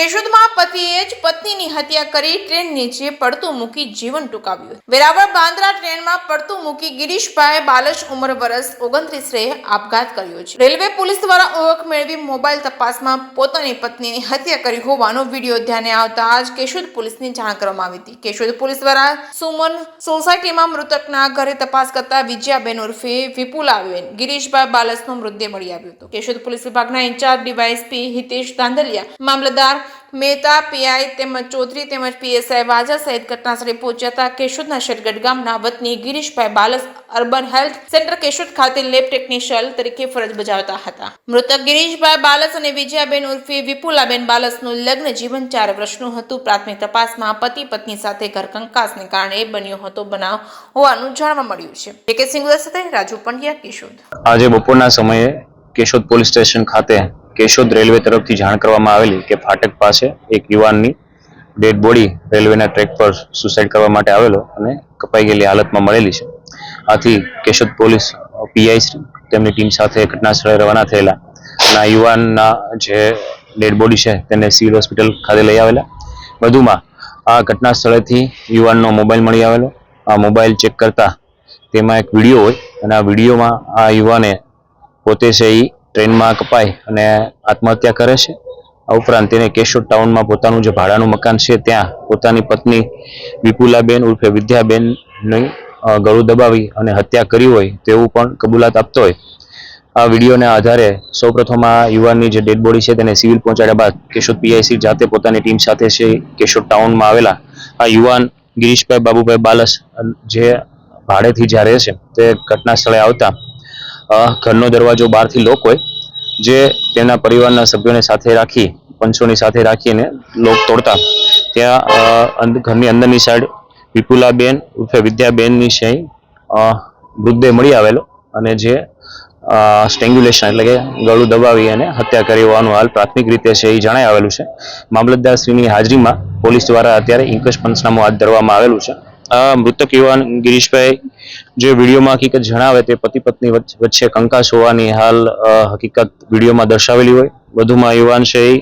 કેશોદમાં પતિએ જ પત્નીની હત્યા કરી ટ્રેન નીચે પડતું મૂકી જીવન ટૂંકાવ્યું। વેરાવળ બાંદ્રા ટ્રેનમાં પડતું મૂકી ગિરીશભાઈ બાલશ ઉંમર વર્ષ 29 આપઘાત કર્યો છે। રેલવે પોલીસ દ્વારા ઓળખ મેળવી મોબાઈલ તપાસમાં પોતાની પત્નીની હત્યા કરી હોવાનો વિડીયો ધ્યાને આવતા જ કેશોદ પોલીસને જાણ કરવામાં આવી હતી। કેશોદ પોલીસ દ્વારા સુમન સોસાયટીમાં મૃતકના ઘરે તપાસ કરતા વિજયાબેન ઉર્ફે વિપુલાબેન ગિરીશભાઈ બાલશનો મૃતદેહ મળી આવ્યો હતો। કેશોદ પોલીસ વિભાગના ઇન્ચાર્જ ડીવાયએસપી હિતેશ ધાંધલિયા, મામલતદાર મહેતા, પીઆઈ તેમજ ચૌધરી તેમજ પીએસઆઈ વાજા સહિત ઘટનાસ્થળે પહોંચ્યા હતા। કેશોદના શેરગઢ ગામના વતની Girishbhai બાલશ urban health centre Keshod ખાતે લેબ ટેકનિશિયન તરીકે ફરજ બજાવતા હતા। મૃતક ગિરીશભાઈ બાલશ અને વિજયાબેન ઉર્ફે વિપુલાબેન બાલશનું લગ્ન જીવન 4 વર્ષનું હતું। પ્રાથમિક તપાસમાં પતિ પત્ની સાથે ઘર કંકાસને કારણે બન્યો હતો બનાવ હોવાનું જાણવા મળ્યું છે। કે સિંગુદર સાથે રાજુ પંડ્યા, કેશોદ। આજે બપોરના સમયે કેશોદ પોલીસ સ્ટેશન ખાતે કેશોદ રેલવે તરફથી જાણ કરવામાં આવેલી કે ફાટક પાસે એક યુવાનની ડેડ બોડી રેલવેના ટ્રેક પર સુસાઇડ કરવા માટે આવેલો અને કપાઈ ગયેલી હાલતમાં મળેલી છે। આથી કેશોદ પોલીસ પીઆઈ તેમની ટીમ સાથે ઘટના સ્થળે રવાના થયેલા અને આ યુવાનના જે ડેડ બોડી છે તેને સિવિલ હોસ્પિટલ ખાતે લઈ આવેલા। વધુમાં આ ઘટના સ્થળેથી યુવાનનો મોબાઈલ મળી આવેલો। આ મોબાઈલ ચેક કરતા તેમાં એક વિડીયો હોય અને આ વિડીયોમાં આ યુવાને પોતે છે એ ટ્રેનમાં કપાઈ અને આત્મહત્યા કરે છે। આ ઉપરાંત તેને કેશોદ ટાઉનમાં પોતાનું જે ભાડાનું મકાન છે ત્યાં પોતાની પત્ની વિપુલાબેન ઉર્ફે વિદ્યાબેનની ગળું દબાવી અને હત્યા કરી હોય તેવું પણ કબૂલાત આપતો હોય। આ વિડીયોના આધારે સૌપ્રથમ આ યુવાનની જે ડેડ બોડી છે તેને સિવિલ પહોંચાડ્યા બાદ કેશોદ પીઆઈસી જાતે પોતાની ટીમ સાથે છે કેશોદ ટાઉનમાં આવેલા આ યુવાન ગિરીશભાઈ બાબુભાઈ બાલશ જે ભાડેથી જ્યાં રહે છે તે ઘટના સ્થળે આવતા ઘરનો દરવાજો બહારથી લોક હોય જે તેના પરિવારના સભ્યોને સાથે રાખી પંચોની સાથે રાખીને લોક તોડતા ત્યાં ઘરની અંદરની સાઈડ વિપુલાબેન ઉર્ફે વિદ્યાબેનની છે મૃતદેહ મળી આવેલો અને જે સ્ટ્રેંગ્યુલેશન એટલે કે ગળું દબાવી અને હત્યા કરી હોવાનું હાલ પ્રાથમિક રીતે છે એ જણાઈ આવેલું છે। મામલતદારશ્રીની હાજરીમાં પોલીસ દ્વારા અત્યારે ઇન્ક્વેસ્ટ પંચનામું હાથ ધરવામાં આવેલું છે। મૃતક યુવાન ગિરીશભાઈ જે વિડીયોમાં હકીકત જણાવે તે પતિ પત્ની વચ્ચે કંકાસ હોવાની હાલ હકીકત વિડીયોમાં દર્શાવેલી હોય। વધુમાં યુવાન છે એ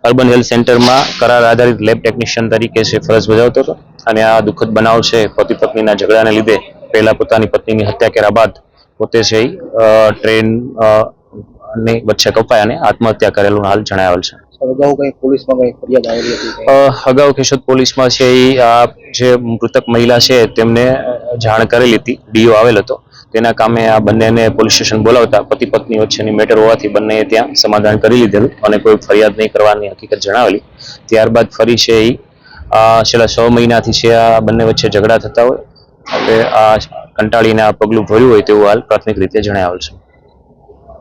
અર્બન હેલ્થ સેન્ટરમાં કરાર આધારિત લેબ ટેકનિશિયન તરીકે છે ફરજ બજાવતો હતો અને આ દુઃખદ બનાવ છે પતિ પત્નીના ઝઘડાને લીધે પહેલા પોતાની પત્નીની હત્યા કર્યા બાદ પોતે છે ટ્રેન ની વચ્ચે કપાઈ અને આત્મહત્યા કરેલું હાલ જણાવેલ છે। અગાઉ કેશોદ પોલીસમાં છે આ જે મૃતક મહિલા છે તેમને જાણ કરેલી હતી, ડીઓ આવેલ હતો, તેના કામે આ બંનેને પોલીસ સ્ટેશન બોલાવતા પતિ પત્ની વચ્ચેની મેટર હોવાથી બંનેએ ત્યાં સમાધાન કરી લીધેલું અને કોઈ ફરિયાદ નહીં કરવાની હકીકત જણાવેલી। ત્યારબાદ ફરી છે એ છેલ્લા 6 મહિનાથી છે આ બંને વચ્ચે ઝઘડા થતા હોય એટલે આ કંટાળીને આ પગલું ભર્યું હોય તેવું હાલ પ્રાથમિક રીતે જણાવેલ છે।